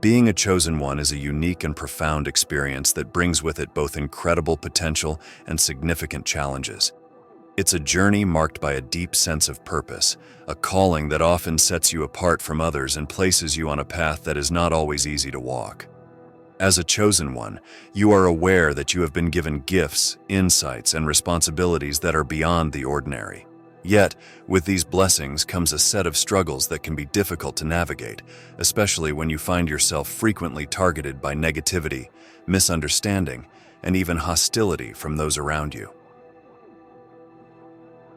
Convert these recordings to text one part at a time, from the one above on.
Being a chosen one is a unique and profound experience that brings with it both incredible potential and significant challenges. It's a journey marked by a deep sense of purpose, a calling that often sets you apart from others and places you on a path that is not always easy to walk. As a chosen one, you are aware that you have been given gifts, insights, and responsibilities that are beyond the ordinary. Yet, with these blessings comes a set of struggles that can be difficult to navigate, especially when you find yourself frequently targeted by negativity, misunderstanding, and even hostility from those around you.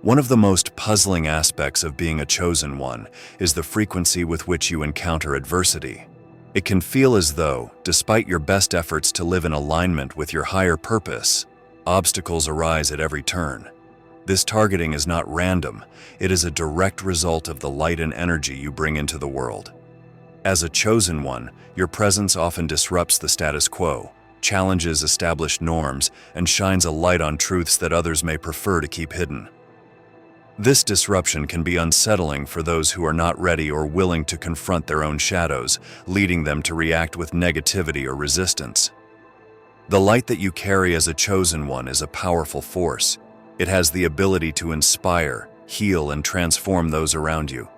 One of the most puzzling aspects of being a chosen one is the frequency with which you encounter adversity. It can feel as though, despite your best efforts to live in alignment with your higher purpose, obstacles arise at every turn. This targeting is not random, it is a direct result of the light and energy you bring into the world. As a chosen one, your presence often disrupts the status quo, challenges established norms, and shines a light on truths that others may prefer to keep hidden. This disruption can be unsettling for those who are not ready or willing to confront their own shadows, leading them to react with negativity or resistance. The light that you carry as a chosen one is a powerful force. It has the ability to inspire, heal, and transform those around you.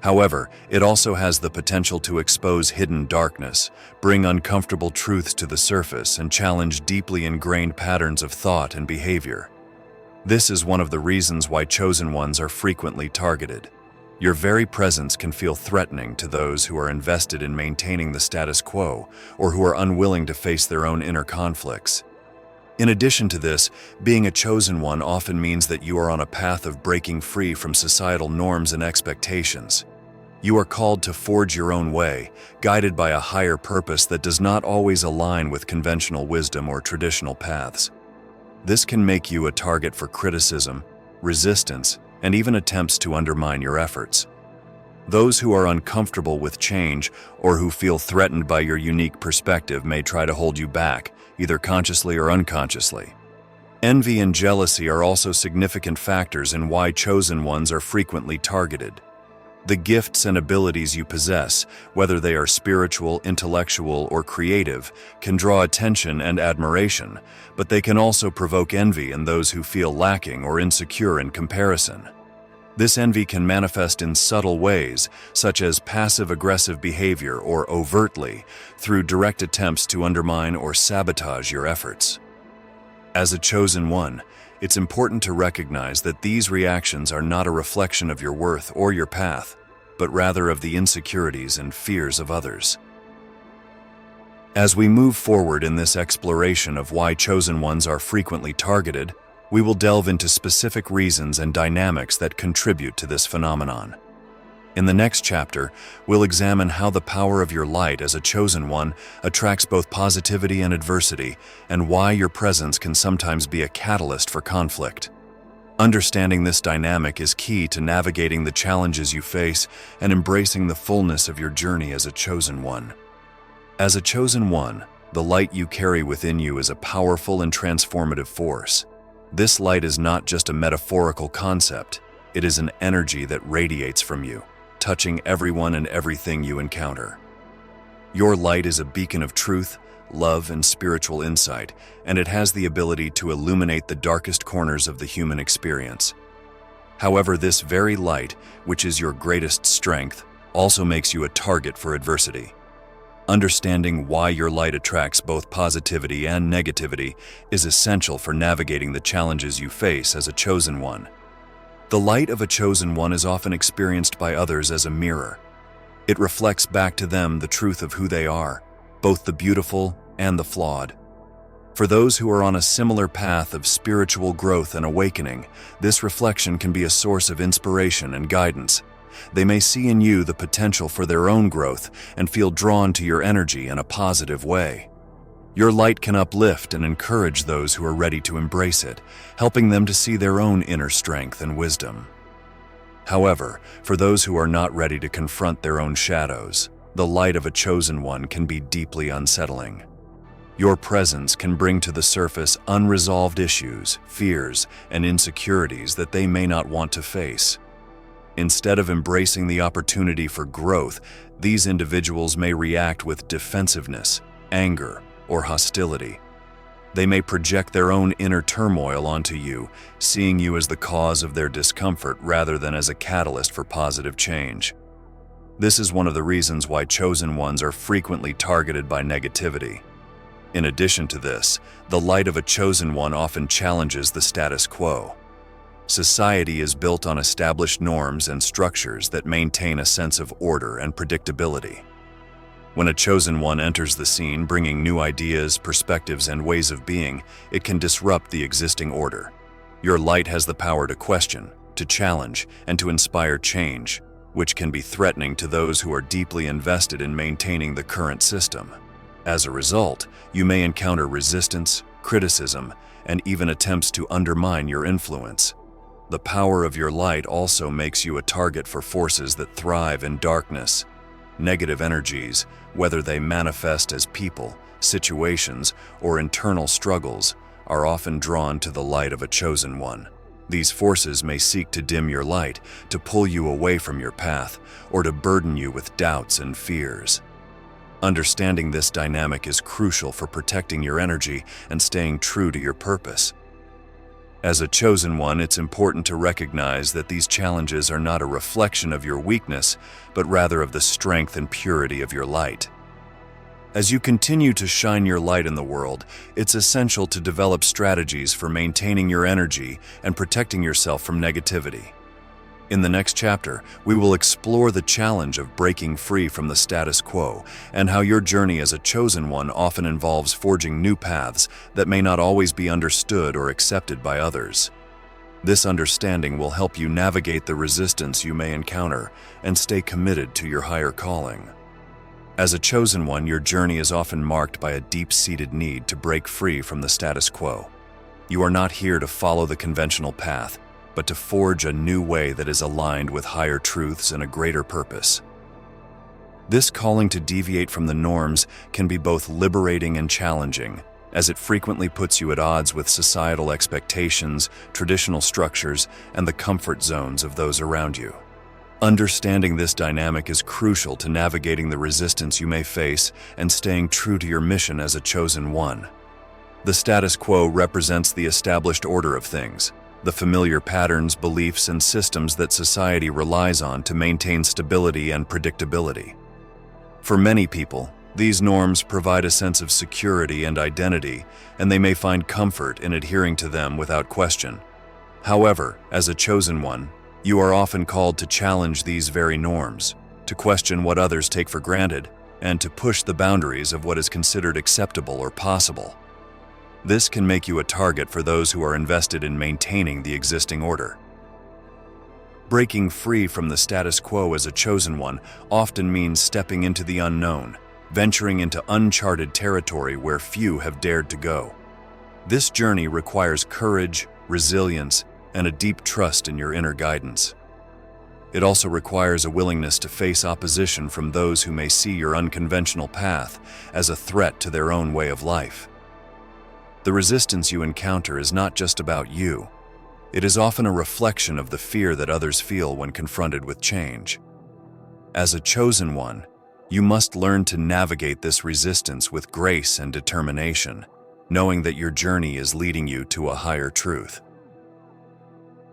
However, it also has the potential to expose hidden darkness, bring uncomfortable truths to the surface, and challenge deeply ingrained patterns of thought and behavior. This is one of the reasons why chosen ones are frequently targeted. Your very presence can feel threatening to those who are invested in maintaining the status quo or who are unwilling to face their own inner conflicts. In addition to this, being a chosen one often means that you are on a path of breaking free from societal norms and expectations. You are called to forge your own way, guided by a higher purpose that does not always align with conventional wisdom or traditional paths. This can make you a target for criticism, resistance, and even attempts to undermine your efforts. Those who are uncomfortable with change or who feel threatened by your unique perspective may try to hold you back, either consciously or unconsciously. Envy and jealousy are also significant factors in why chosen ones are frequently targeted. The gifts and abilities you possess, whether they are spiritual, intellectual, or creative, can draw attention and admiration, but they can also provoke envy in those who feel lacking or insecure in comparison. This envy can manifest in subtle ways, such as passive-aggressive behavior or overtly, through direct attempts to undermine or sabotage your efforts. As a chosen one, it's important to recognize that these reactions are not a reflection of your worth or your path, but rather of the insecurities and fears of others. As we move forward in this exploration of why chosen ones are frequently targeted, we will delve into specific reasons and dynamics that contribute to this phenomenon. In the next chapter, we'll examine how the power of your light as a chosen one attracts both positivity and adversity, and why your presence can sometimes be a catalyst for conflict. Understanding this dynamic is key to navigating the challenges you face and embracing the fullness of your journey as a chosen one. As a chosen one, the light you carry within you is a powerful and transformative force. This light is not just a metaphorical concept, it is an energy that radiates from you, touching everyone and everything you encounter. Your light is a beacon of truth, love, and spiritual insight, and it has the ability to illuminate the darkest corners of the human experience. However, this very light, which is your greatest strength, also makes you a target for adversity. Understanding why your light attracts both positivity and negativity is essential for navigating the challenges you face as a chosen one. The light of a chosen one is often experienced by others as a mirror. It reflects back to them the truth of who they are, both the beautiful and the flawed. For those who are on a similar path of spiritual growth and awakening, this reflection can be a source of inspiration and guidance. They may see in you the potential for their own growth and feel drawn to your energy in a positive way. Your light can uplift and encourage those who are ready to embrace it, helping them to see their own inner strength and wisdom. However, for those who are not ready to confront their own shadows, the light of a chosen one can be deeply unsettling. Your presence can bring to the surface unresolved issues, fears, and insecurities that they may not want to face. Instead of embracing the opportunity for growth, these individuals may react with defensiveness, anger, or hostility. They may project their own inner turmoil onto you, seeing you as the cause of their discomfort rather than as a catalyst for positive change. This is one of the reasons why chosen ones are frequently targeted by negativity. In addition to this, the light of a chosen one often challenges the status quo. Society is built on established norms and structures that maintain a sense of order and predictability. When a chosen one enters the scene bringing new ideas, perspectives, and ways of being, it can disrupt the existing order. Your light has the power to question, to challenge, and to inspire change, which can be threatening to those who are deeply invested in maintaining the current system. As a result, you may encounter resistance, criticism, and even attempts to undermine your influence. The power of your light also makes you a target for forces that thrive in darkness. Negative energies, whether they manifest as people, situations, or internal struggles, are often drawn to the light of a chosen one. These forces may seek to dim your light, to pull you away from your path, or to burden you with doubts and fears. Understanding this dynamic is crucial for protecting your energy and staying true to your purpose. As a chosen one, it's important to recognize that these challenges are not a reflection of your weakness, but rather of the strength and purity of your light. As you continue to shine your light in the world, it's essential to develop strategies for maintaining your energy and protecting yourself from negativity. In the next chapter, we will explore the challenge of breaking free from the status quo and how your journey as a chosen one often involves forging new paths that may not always be understood or accepted by others. This understanding will help you navigate the resistance you may encounter and stay committed to your higher calling. As a chosen one, your journey is often marked by a deep-seated need to break free from the status quo. You are not here to follow the conventional path, but to forge a new way that is aligned with higher truths and a greater purpose. This calling to deviate from the norms can be both liberating and challenging, as it frequently puts you at odds with societal expectations, traditional structures, and the comfort zones of those around you. Understanding this dynamic is crucial to navigating the resistance you may face and staying true to your mission as a chosen one. The status quo represents the established order of things, the familiar patterns, beliefs, and systems that society relies on to maintain stability and predictability. For many people, these norms provide a sense of security and identity, and they may find comfort in adhering to them without question. However, as a chosen one, you are often called to challenge these very norms, to question what others take for granted, and to push the boundaries of what is considered acceptable or possible. This can make you a target for those who are invested in maintaining the existing order. Breaking free from the status quo as a chosen one often means stepping into the unknown, venturing into uncharted territory where few have dared to go. This journey requires courage, resilience, and a deep trust in your inner guidance. It also requires a willingness to face opposition from those who may see your unconventional path as a threat to their own way of life. The resistance you encounter is not just about you. It is often a reflection of the fear that others feel when confronted with change. As a chosen one, you must learn to navigate this resistance with grace and determination, knowing that your journey is leading you to a higher truth.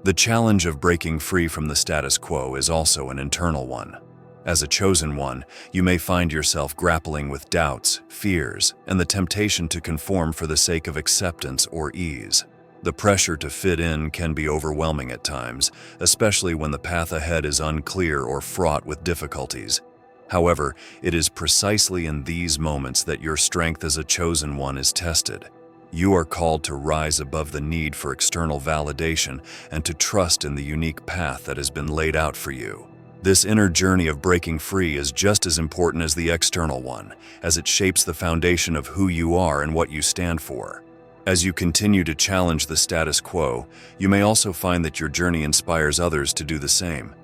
The challenge of breaking free from the status quo is also an internal one. As a chosen one, you may find yourself grappling with doubts, fears, and the temptation to conform for the sake of acceptance or ease. The pressure to fit in can be overwhelming at times, especially when the path ahead is unclear or fraught with difficulties. However, it is precisely in these moments that your strength as a chosen one is tested. You are called to rise above the need for external validation and to trust in the unique path that has been laid out for you. This inner journey of breaking free is just as important as the external one, as it shapes the foundation of who you are and what you stand for. As you continue to challenge the status quo, you may also find that your journey inspires others to do the same.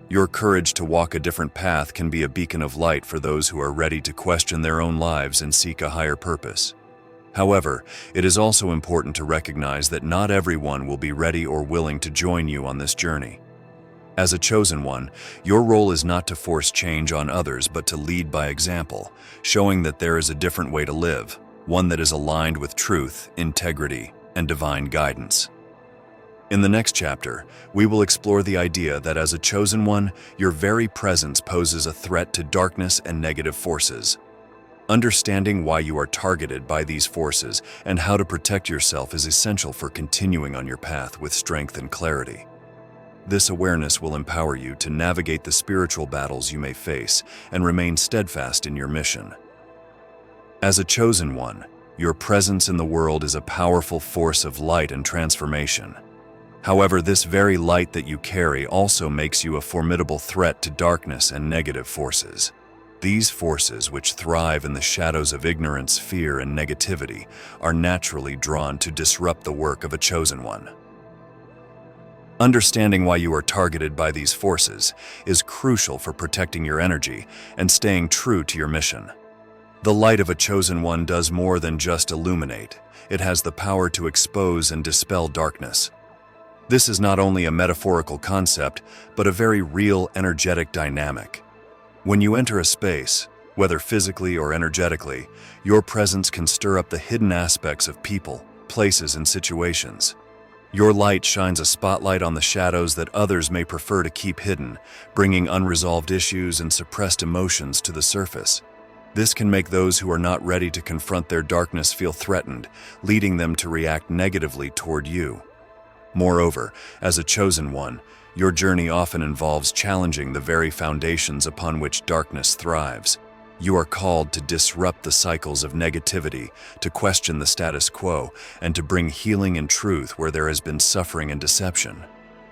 Your courage to walk a different path can be a beacon of light for those who are ready to question their own lives and seek a higher purpose. However, it is also important to recognize that not everyone will be ready or willing to join you on this journey. As a chosen one, your role is not to force change on others but to lead by example, showing that there is a different way to live, one that is aligned with truth, integrity, and divine guidance. In the next chapter, we will explore the idea that as a chosen one, your very presence poses a threat to darkness and negative forces. Understanding why you are targeted by these forces and how to protect yourself is essential for continuing on your path with strength and clarity. This awareness will empower you to navigate the spiritual battles you may face and remain steadfast in your mission. As a chosen one, your presence in the world is a powerful force of light and transformation. However, this very light that you carry also makes you a formidable threat to darkness and negative forces. These forces, which thrive in the shadows of ignorance, fear, and negativity, are naturally drawn to disrupt the work of a chosen one. Understanding why you are targeted by these forces is crucial for protecting your energy and staying true to your mission. The light of a chosen one does more than just illuminate. It has the power to expose and dispel darkness. This is not only a metaphorical concept, but a very real energetic dynamic. When you enter a space, whether physically or energetically, your presence can stir up the hidden aspects of people, places, and situations. Your light shines a spotlight on the shadows that others may prefer to keep hidden, bringing unresolved issues and suppressed emotions to the surface. This can make those who are not ready to confront their darkness feel threatened, leading them to react negatively toward you. Moreover, as a chosen one, your journey often involves challenging the very foundations upon which darkness thrives. You are called to disrupt the cycles of negativity, to question the status quo, and to bring healing and truth where there has been suffering and deception.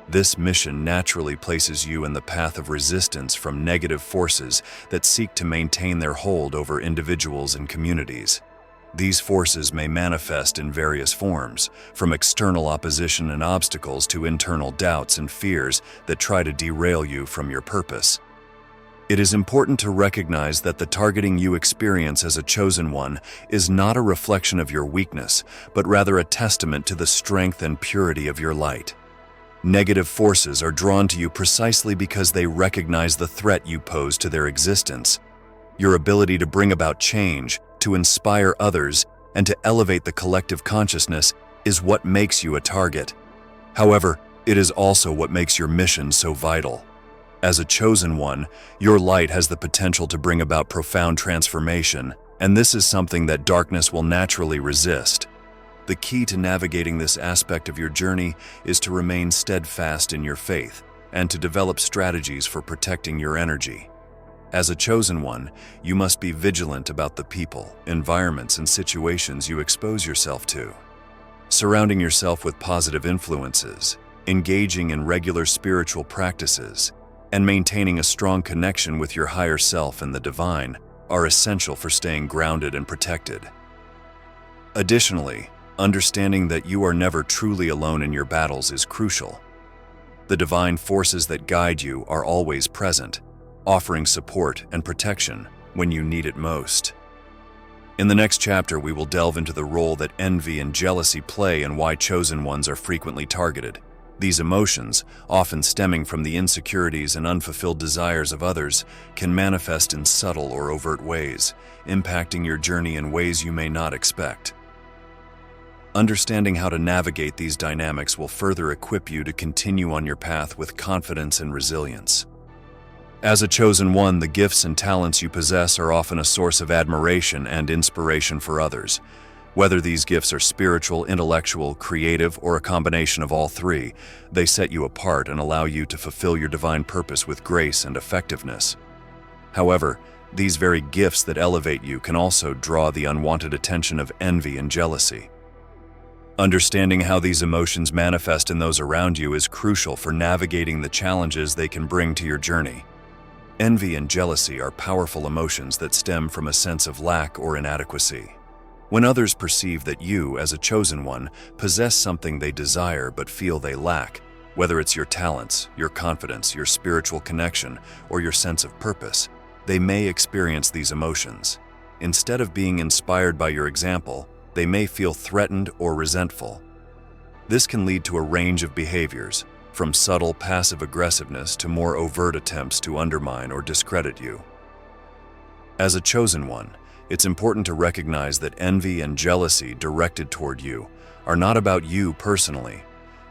This mission naturally places you in the path of resistance from negative forces that seek to maintain their hold over individuals and communities. These forces may manifest in various forms, from external opposition and obstacles to internal doubts and fears that try to derail you from your purpose. It is important to recognize that the targeting you experience as a chosen one is not a reflection of your weakness, but rather a testament to the strength and purity of your light. Negative forces are drawn to you precisely because they recognize the threat you pose to their existence. Your ability to bring about change, to inspire others, and to elevate the collective consciousness is what makes you a target. However, it is also what makes your mission so vital. As a chosen one, your light has the potential to bring about profound transformation, and this is something that darkness will naturally resist. The key to navigating this aspect of your journey is to remain steadfast in your faith and to develop strategies for protecting your energy. As a chosen one, you must be vigilant about the people, environments, and situations you expose yourself to. Surrounding yourself with positive influences, engaging in regular spiritual practices, and maintaining a strong connection with your higher self and the divine are essential for staying grounded and protected. Additionally, understanding that you are never truly alone in your battles is crucial. The divine forces that guide you are always present, offering support and protection when you need it most. In the next chapter, we will delve into the role that envy and jealousy play and why chosen ones are frequently targeted. These emotions, often stemming from the insecurities and unfulfilled desires of others, can manifest in subtle or overt ways, impacting your journey in ways you may not expect. Understanding how to navigate these dynamics will further equip you to continue on your path with confidence and resilience. As a chosen one, the gifts and talents you possess are often a source of admiration and inspiration for others. Whether these gifts are spiritual, intellectual, creative, or a combination of all three, they set you apart and allow you to fulfill your divine purpose with grace and effectiveness. However, these very gifts that elevate you can also draw the unwanted attention of envy and jealousy. Understanding how these emotions manifest in those around you is crucial for navigating the challenges they can bring to your journey. Envy and jealousy are powerful emotions that stem from a sense of lack or inadequacy. When others perceive that you, as a chosen one, possess something they desire but feel they lack, whether it's your talents, your confidence, your spiritual connection, or your sense of purpose, they may experience these emotions. Instead of being inspired by your example, they may feel threatened or resentful. This can lead to a range of behaviors, from subtle passive aggressiveness to more overt attempts to undermine or discredit you. As a chosen one, it's important to recognize that envy and jealousy directed toward you are not about you personally,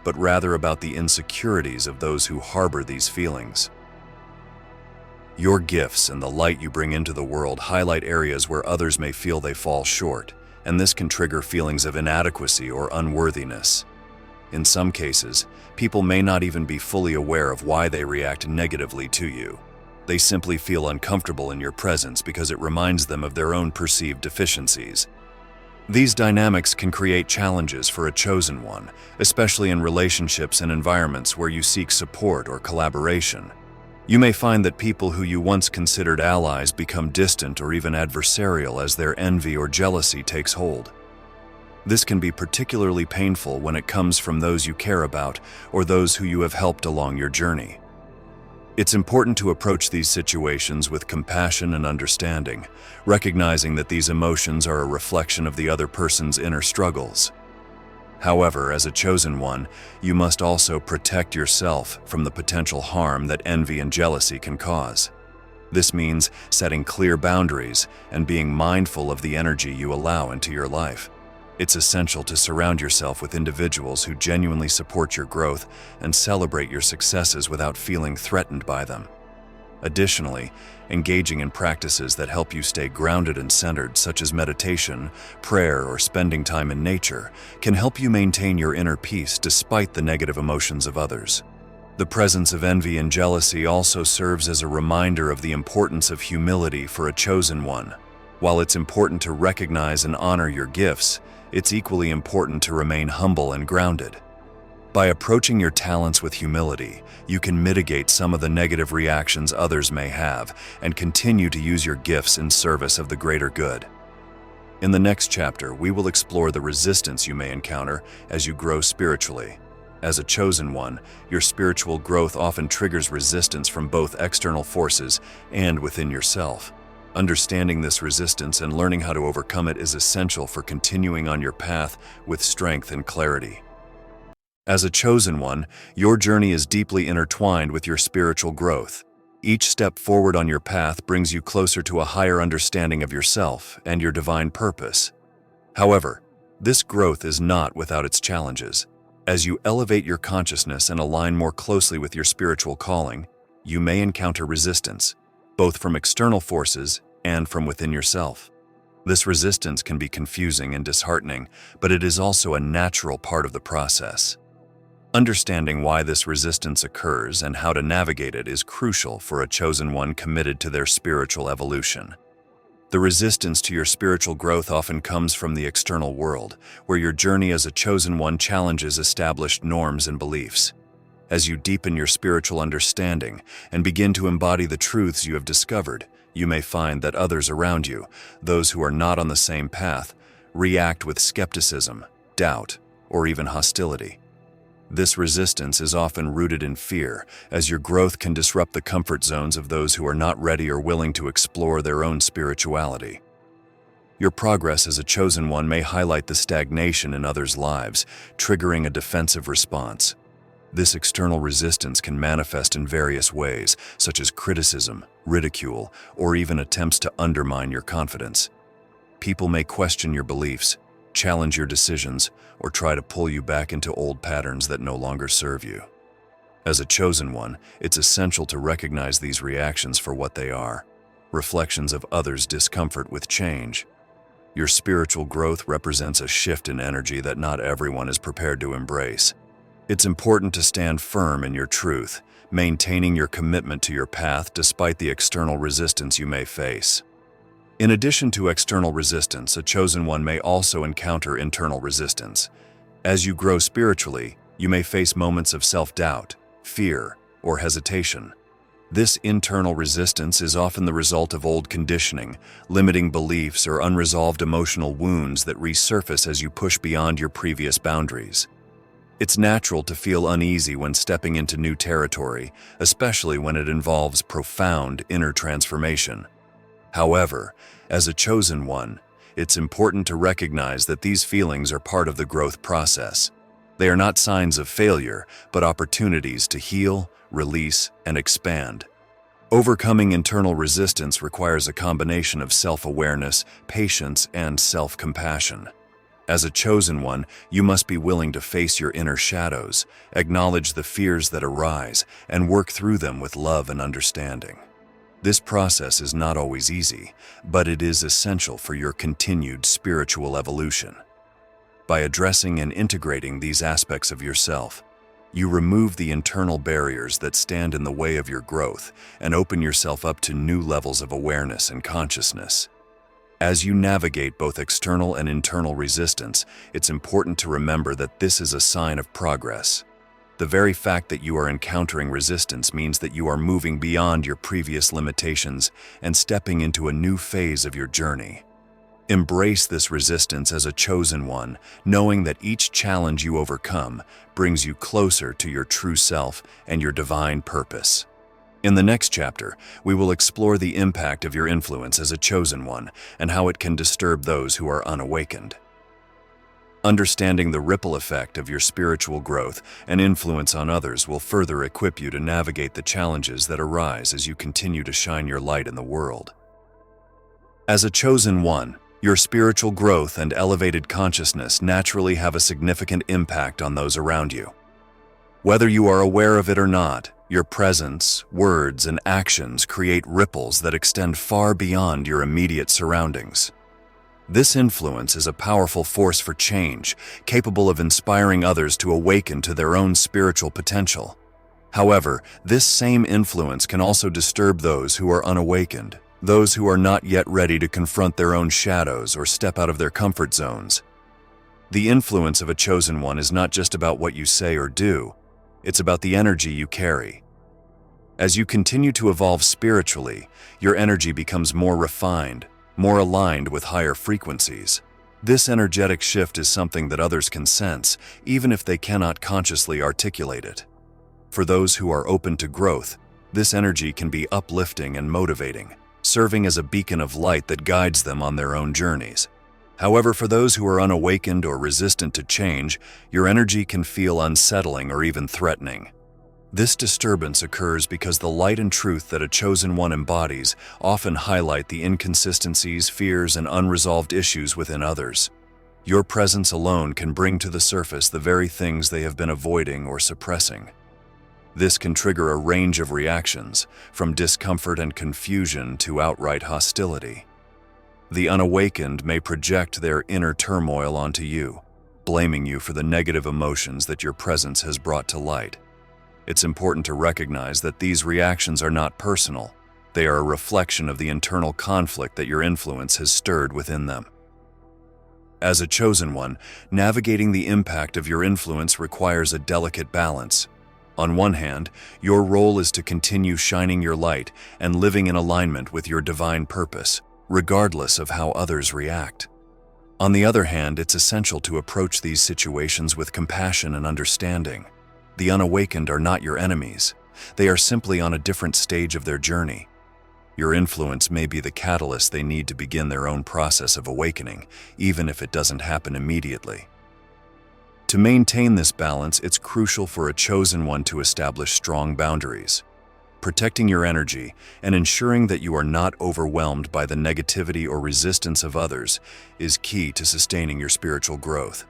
but rather about the insecurities of those who harbor these feelings. Your gifts and the light you bring into the world highlight areas where others may feel they fall short, and this can trigger feelings of inadequacy or unworthiness. In some cases, people may not even be fully aware of why they react negatively to you. They simply feel uncomfortable in your presence because it reminds them of their own perceived deficiencies. These dynamics can create challenges for a chosen one, especially in relationships and environments where you seek support or collaboration. You may find that people who you once considered allies become distant or even adversarial as their envy or jealousy takes hold. This can be particularly painful when it comes from those you care about or those who you have helped along your journey. It's important to approach these situations with compassion and understanding, recognizing that these emotions are a reflection of the other person's inner struggles. However, as a chosen one, you must also protect yourself from the potential harm that envy and jealousy can cause. This means setting clear boundaries and being mindful of the energy you allow into your life. It's essential to surround yourself with individuals who genuinely support your growth and celebrate your successes without feeling threatened by them. Additionally, engaging in practices that help you stay grounded and centered, such as meditation, prayer, or spending time in nature, can help you maintain your inner peace despite the negative emotions of others. The presence of envy and jealousy also serves as a reminder of the importance of humility for a chosen one. While it's important to recognize and honor your gifts, it's equally important to remain humble and grounded. By approaching your talents with humility, you can mitigate some of the negative reactions others may have and continue to use your gifts in service of the greater good. In the next chapter, we will explore the resistance you may encounter as you grow spiritually. As a chosen one, your spiritual growth often triggers resistance from both external forces and within yourself. Understanding this resistance and learning how to overcome it is essential for continuing on your path with strength and clarity. As a chosen one, your journey is deeply intertwined with your spiritual growth. Each step forward on your path brings you closer to a higher understanding of yourself and your divine purpose. However, this growth is not without its challenges. As you elevate your consciousness and align more closely with your spiritual calling, you may encounter resistance, both from external forces and from within yourself. This resistance can be confusing and disheartening, but it is also a natural part of the process. Understanding why this resistance occurs and how to navigate it is crucial for a chosen one committed to their spiritual evolution. The resistance to your spiritual growth often comes from the external world, where your journey as a chosen one challenges established norms and beliefs. As you deepen your spiritual understanding and begin to embody the truths you have discovered, you may find that others around you, those who are not on the same path, react with skepticism, doubt, or even hostility. This resistance is often rooted in fear, as your growth can disrupt the comfort zones of those who are not ready or willing to explore their own spirituality. Your progress as a chosen one may highlight the stagnation in others' lives, triggering a defensive response. This external resistance can manifest in various ways, such as criticism, ridicule, or even attempts to undermine your confidence. People may question your beliefs, challenge your decisions, or try to pull you back into old patterns that no longer serve you. As a chosen one, it's essential to recognize these reactions for what they are, reflections of others' discomfort with change. Your spiritual growth represents a shift in energy that not everyone is prepared to embrace. It's important to stand firm in your truth, maintaining your commitment to your path despite the external resistance you may face. In addition to external resistance, a chosen one may also encounter internal resistance. As you grow spiritually, you may face moments of self-doubt, fear, or hesitation. This internal resistance is often the result of old conditioning, limiting beliefs, or unresolved emotional wounds that resurface as you push beyond your previous boundaries. It's natural to feel uneasy when stepping into new territory, especially when it involves profound inner transformation. However, as a chosen one, it's important to recognize that these feelings are part of the growth process. They are not signs of failure, but opportunities to heal, release, and expand. Overcoming internal resistance requires a combination of self-awareness, patience, and self-compassion. As a chosen one, you must be willing to face your inner shadows, acknowledge the fears that arise, and work through them with love and understanding. This process is not always easy, but it is essential for your continued spiritual evolution. By addressing and integrating these aspects of yourself, you remove the internal barriers that stand in the way of your growth and open yourself up to new levels of awareness and consciousness. As you navigate both external and internal resistance, it's important to remember that this is a sign of progress. The very fact that you are encountering resistance means that you are moving beyond your previous limitations and stepping into a new phase of your journey. Embrace this resistance as a chosen one, knowing that each challenge you overcome brings you closer to your true self and your divine purpose. In the next chapter, we will explore the impact of your influence as a chosen one and how it can disturb those who are unawakened. Understanding the ripple effect of your spiritual growth and influence on others will further equip you to navigate the challenges that arise as you continue to shine your light in the world. As a chosen one, your spiritual growth and elevated consciousness naturally have a significant impact on those around you. Whether you are aware of it or not, your presence, words, and actions create ripples that extend far beyond your immediate surroundings. This influence is a powerful force for change, capable of inspiring others to awaken to their own spiritual potential. However, this same influence can also disturb those who are unawakened, those who are not yet ready to confront their own shadows or step out of their comfort zones. The influence of a chosen one is not just about what you say or do, it's about the energy you carry. As you continue to evolve spiritually, your energy becomes more refined, more aligned with higher frequencies. This energetic shift is something that others can sense, even if they cannot consciously articulate it. For those who are open to growth, this energy can be uplifting and motivating, serving as a beacon of light that guides them on their own journeys. However, for those who are unawakened or resistant to change, your energy can feel unsettling or even threatening. This disturbance occurs because the light and truth that a chosen one embodies often highlight the inconsistencies, fears, and unresolved issues within others. Your presence alone can bring to the surface the very things they have been avoiding or suppressing. This can trigger a range of reactions, from discomfort and confusion to outright hostility. The unawakened may project their inner turmoil onto you, blaming you for the negative emotions that your presence has brought to light. It's important to recognize that these reactions are not personal. They are a reflection of the internal conflict that your influence has stirred within them. As a chosen one, navigating the impact of your influence requires a delicate balance. On one hand, your role is to continue shining your light and living in alignment with your divine purpose, regardless of how others react. On the other hand, it's essential to approach these situations with compassion and understanding. The unawakened are not your enemies. They are simply on a different stage of their journey. Your influence may be the catalyst they need to begin their own process of awakening, even if it doesn't happen immediately. To maintain this balance, it's crucial for a chosen one to establish strong boundaries. Protecting your energy and ensuring that you are not overwhelmed by the negativity or resistance of others is key to sustaining your spiritual growth.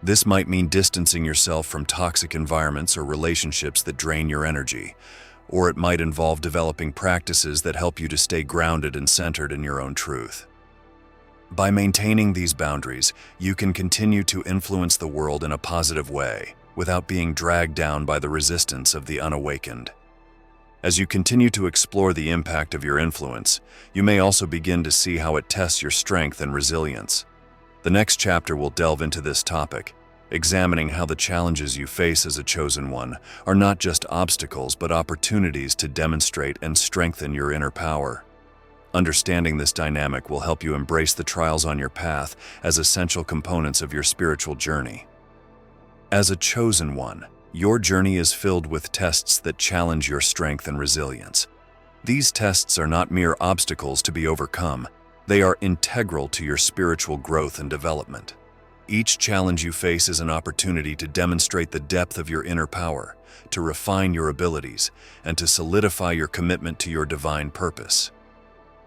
This might mean distancing yourself from toxic environments or relationships that drain your energy, or it might involve developing practices that help you to stay grounded and centered in your own truth. By maintaining these boundaries, you can continue to influence the world in a positive way, without being dragged down by the resistance of the unawakened. As you continue to explore the impact of your influence, you may also begin to see how it tests your strength and resilience. The next chapter will delve into this topic, examining how the challenges you face as a chosen one are not just obstacles but opportunities to demonstrate and strengthen your inner power. Understanding this dynamic will help you embrace the trials on your path as essential components of your spiritual journey. As a chosen one, your journey is filled with tests that challenge your strength and resilience. These tests are not mere obstacles to be overcome. They are integral to your spiritual growth and development. Each challenge you face is an opportunity to demonstrate the depth of your inner power, to refine your abilities, and to solidify your commitment to your divine purpose.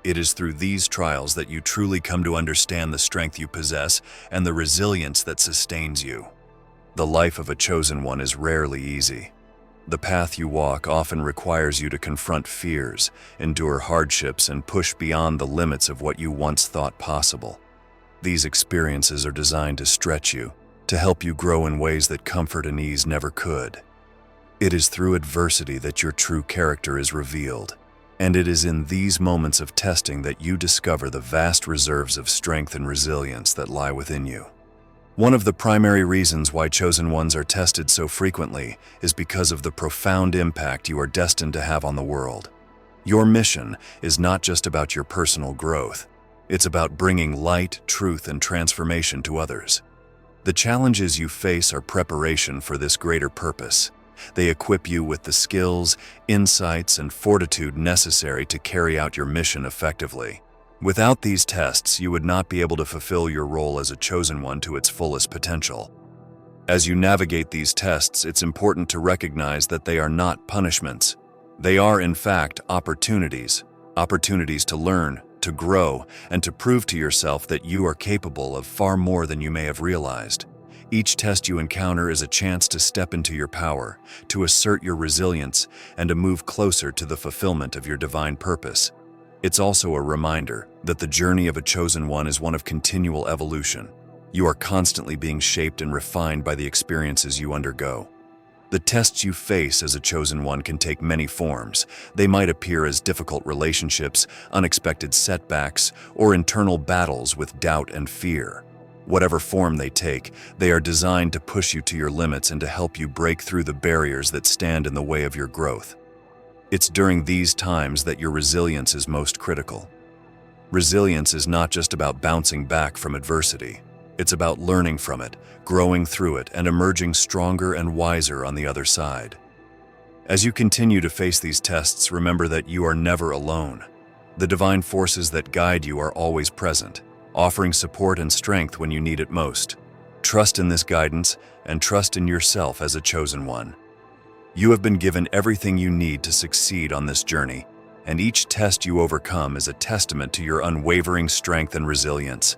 It is through these trials that you truly come to understand the strength you possess and the resilience that sustains you. The life of a chosen one is rarely easy. The path you walk often requires you to confront fears, endure hardships, and push beyond the limits of what you once thought possible. These experiences are designed to stretch you, to help you grow in ways that comfort and ease never could. It is through adversity that your true character is revealed, and it is in these moments of testing that you discover the vast reserves of strength and resilience that lie within you. One of the primary reasons why chosen ones are tested so frequently is because of the profound impact you are destined to have on the world. Your mission is not just about your personal growth. It's about bringing light, truth, and transformation to others. The challenges you face are preparation for this greater purpose. They equip you with the skills, insights, and fortitude necessary to carry out your mission effectively. Without these tests, you would not be able to fulfill your role as a chosen one to its fullest potential. As you navigate these tests, it's important to recognize that they are not punishments. They are, in fact, opportunities to learn, to grow, and to prove to yourself that you are capable of far more than you may have realized. Each test you encounter is a chance to step into your power, to assert your resilience, and to move closer to the fulfillment of your divine purpose. It's also a reminder that the journey of a chosen one is one of continual evolution. You are constantly being shaped and refined by the experiences you undergo. The tests you face as a chosen one can take many forms. They might appear as difficult relationships, unexpected setbacks, or internal battles with doubt and fear. Whatever form they take, they are designed to push you to your limits and to help you break through the barriers that stand in the way of your growth. It's during these times that your resilience is most critical. Resilience is not just about bouncing back from adversity. It's about learning from it, growing through it, and emerging stronger and wiser on the other side. As you continue to face these tests, remember that you are never alone. The divine forces that guide you are always present, offering support and strength when you need it most. Trust in this guidance and trust in yourself as a chosen one. You have been given everything you need to succeed on this journey, and each test you overcome is a testament to your unwavering strength and resilience.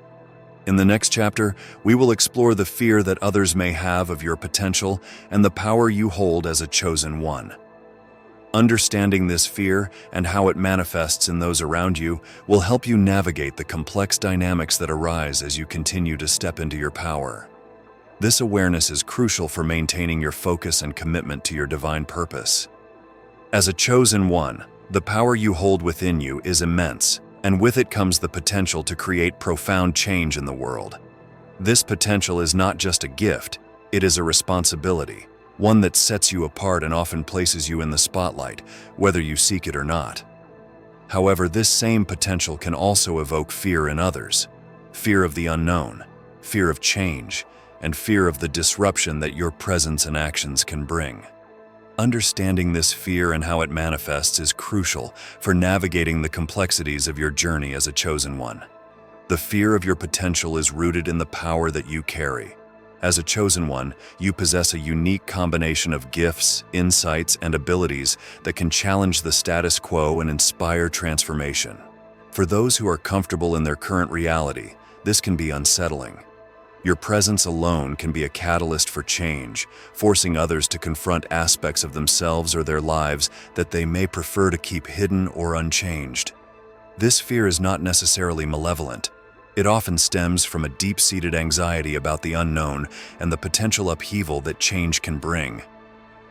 In the next chapter, we will explore the fear that others may have of your potential and the power you hold as a chosen one. Understanding this fear and how it manifests in those around you will help you navigate the complex dynamics that arise as you continue to step into your power. This awareness is crucial for maintaining your focus and commitment to your divine purpose. As a chosen one, the power you hold within you is immense, and with it comes the potential to create profound change in the world. This potential is not just a gift, it is a responsibility, one that sets you apart and often places you in the spotlight, whether you seek it or not. However, this same potential can also evoke fear in others, fear of the unknown, fear of change, and fear of the disruption that your presence and actions can bring. Understanding this fear and how it manifests is crucial for navigating the complexities of your journey as a chosen one. The fear of your potential is rooted in the power that you carry. As a chosen one, you possess a unique combination of gifts, insights, and abilities that can challenge the status quo and inspire transformation. For those who are comfortable in their current reality, this can be unsettling. Your presence alone can be a catalyst for change, forcing others to confront aspects of themselves or their lives that they may prefer to keep hidden or unchanged. This fear is not necessarily malevolent. It often stems from a deep-seated anxiety about the unknown and the potential upheaval that change can bring.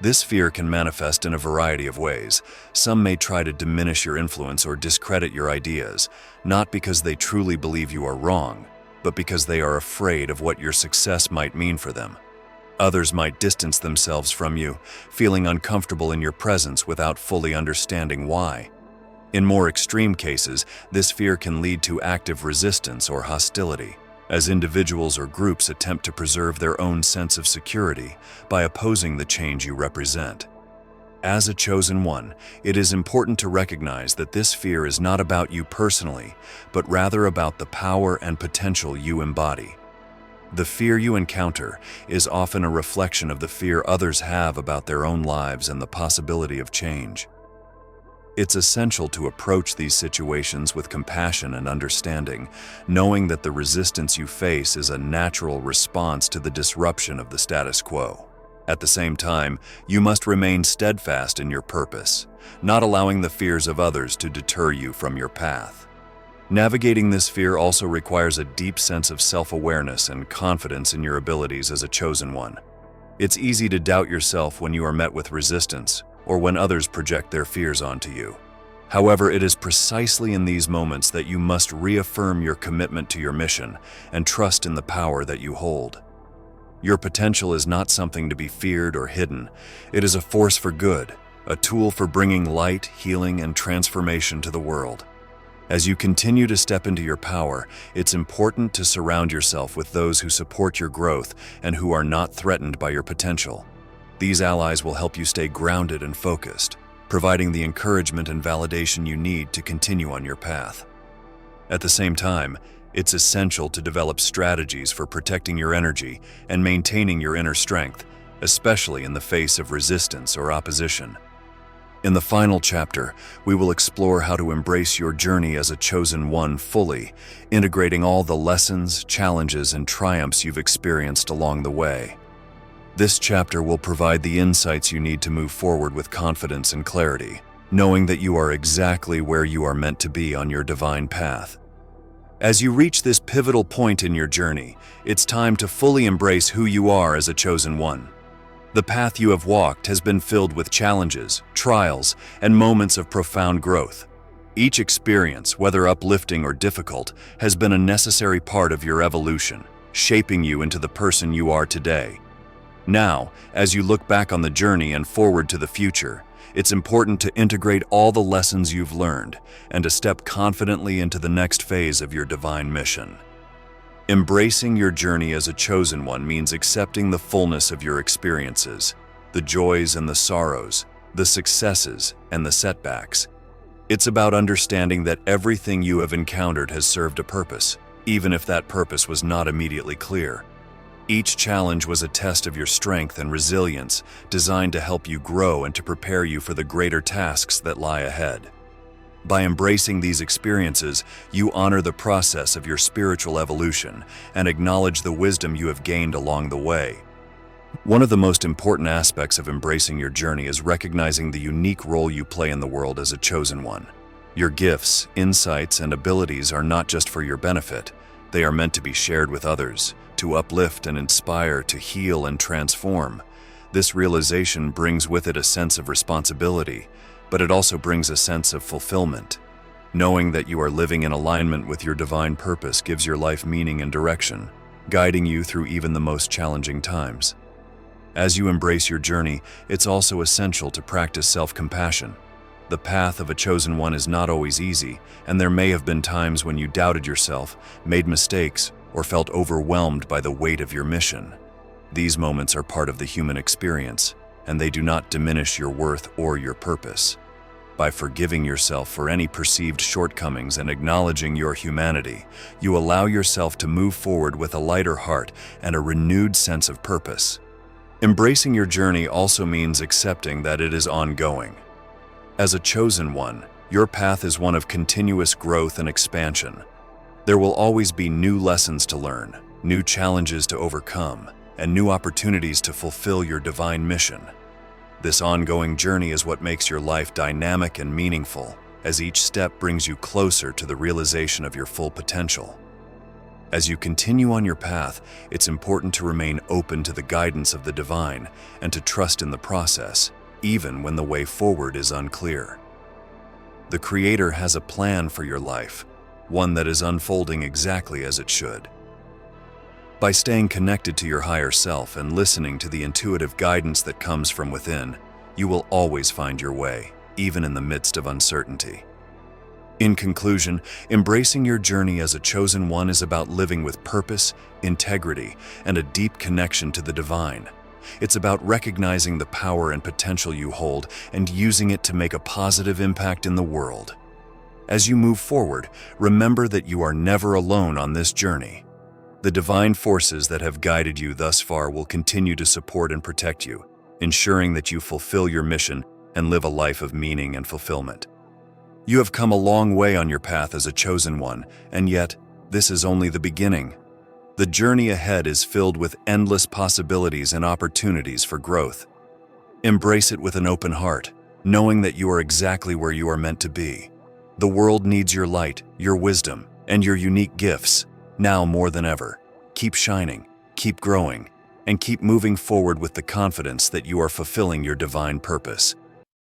This fear can manifest in a variety of ways. Some may try to diminish your influence or discredit your ideas, not because they truly believe you are wrong, but because they are afraid of what your success might mean for them. Others might distance themselves from you, feeling uncomfortable in your presence without fully understanding why. In more extreme cases, this fear can lead to active resistance or hostility, as individuals or groups attempt to preserve their own sense of security by opposing the change you represent. As a chosen one, it is important to recognize that this fear is not about you personally, but rather about the power and potential you embody. The fear you encounter is often a reflection of the fear others have about their own lives and the possibility of change. It's essential to approach these situations with compassion and understanding, knowing that the resistance you face is a natural response to the disruption of the status quo. At the same time, you must remain steadfast in your purpose, not allowing the fears of others to deter you from your path. Navigating this fear also requires a deep sense of self-awareness and confidence in your abilities as a chosen one. It's easy to doubt yourself when you are met with resistance or when others project their fears onto you. However, it is precisely in these moments that you must reaffirm your commitment to your mission and trust in the power that you hold. Your potential is not something to be feared or hidden. It is a force for good, a tool for bringing light, healing, and transformation to the world. As you continue to step into your power, it's important to surround yourself with those who support your growth and who are not threatened by your potential. These allies will help you stay grounded and focused, providing the encouragement and validation you need to continue on your path. At the same time, it's essential to develop strategies for protecting your energy and maintaining your inner strength, especially in the face of resistance or opposition. In the final chapter, we will explore how to embrace your journey as a chosen one fully, integrating all the lessons, challenges, and triumphs you've experienced along the way. This chapter will provide the insights you need to move forward with confidence and clarity, knowing that you are exactly where you are meant to be on your divine path. As you reach this pivotal point in your journey, it's time to fully embrace who you are as a chosen one. The path you have walked has been filled with challenges, trials, and moments of profound growth. Each experience, whether uplifting or difficult, has been a necessary part of your evolution, shaping you into the person you are today. Now, as you look back on the journey and forward to the future, it's important to integrate all the lessons you've learned and to step confidently into the next phase of your divine mission. Embracing your journey as a chosen one means accepting the fullness of your experiences, the joys and the sorrows, the successes and the setbacks. It's about understanding that everything you have encountered has served a purpose, even if that purpose was not immediately clear. Each challenge was a test of your strength and resilience, designed to help you grow and to prepare you for the greater tasks that lie ahead. By embracing these experiences, you honor the process of your spiritual evolution and acknowledge the wisdom you have gained along the way. One of the most important aspects of embracing your journey is recognizing the unique role you play in the world as a chosen one. Your gifts, insights, and abilities are not just for your benefit. They are meant to be shared with others, to uplift and inspire, to heal and transform. This realization brings with it a sense of responsibility, but it also brings a sense of fulfillment. Knowing that you are living in alignment with your divine purpose gives your life meaning and direction, guiding you through even the most challenging times. As you embrace your journey, it's also essential to practice self-compassion. The path of a chosen one is not always easy, and there may have been times when you doubted yourself, made mistakes, or felt overwhelmed by the weight of your mission. These moments are part of the human experience, and they do not diminish your worth or your purpose. By forgiving yourself for any perceived shortcomings and acknowledging your humanity, you allow yourself to move forward with a lighter heart and a renewed sense of purpose. Embracing your journey also means accepting that it is ongoing. As a chosen one, your path is one of continuous growth and expansion. There will always be new lessons to learn, new challenges to overcome, and new opportunities to fulfill your divine mission. This ongoing journey is what makes your life dynamic and meaningful, as each step brings you closer to the realization of your full potential. As you continue on your path, it's important to remain open to the guidance of the divine and to trust in the process, even when the way forward is unclear. The Creator has a plan for your life, one that is unfolding exactly as it should. By staying connected to your higher self and listening to the intuitive guidance that comes from within, you will always find your way, even in the midst of uncertainty. In conclusion, embracing your journey as a chosen one is about living with purpose, integrity, and a deep connection to the divine. It's about recognizing the power and potential you hold and using it to make a positive impact in the world. As you move forward, remember that you are never alone on this journey. The divine forces that have guided you thus far will continue to support and protect you, ensuring that you fulfill your mission and live a life of meaning and fulfillment. You have come a long way on your path as a chosen one, and yet, this is only the beginning. The journey ahead is filled with endless possibilities and opportunities for growth. Embrace it with an open heart, knowing that you are exactly where you are meant to be. The world needs your light, your wisdom, and your unique gifts, now more than ever. Keep shining, keep growing, and keep moving forward with the confidence that you are fulfilling your divine purpose.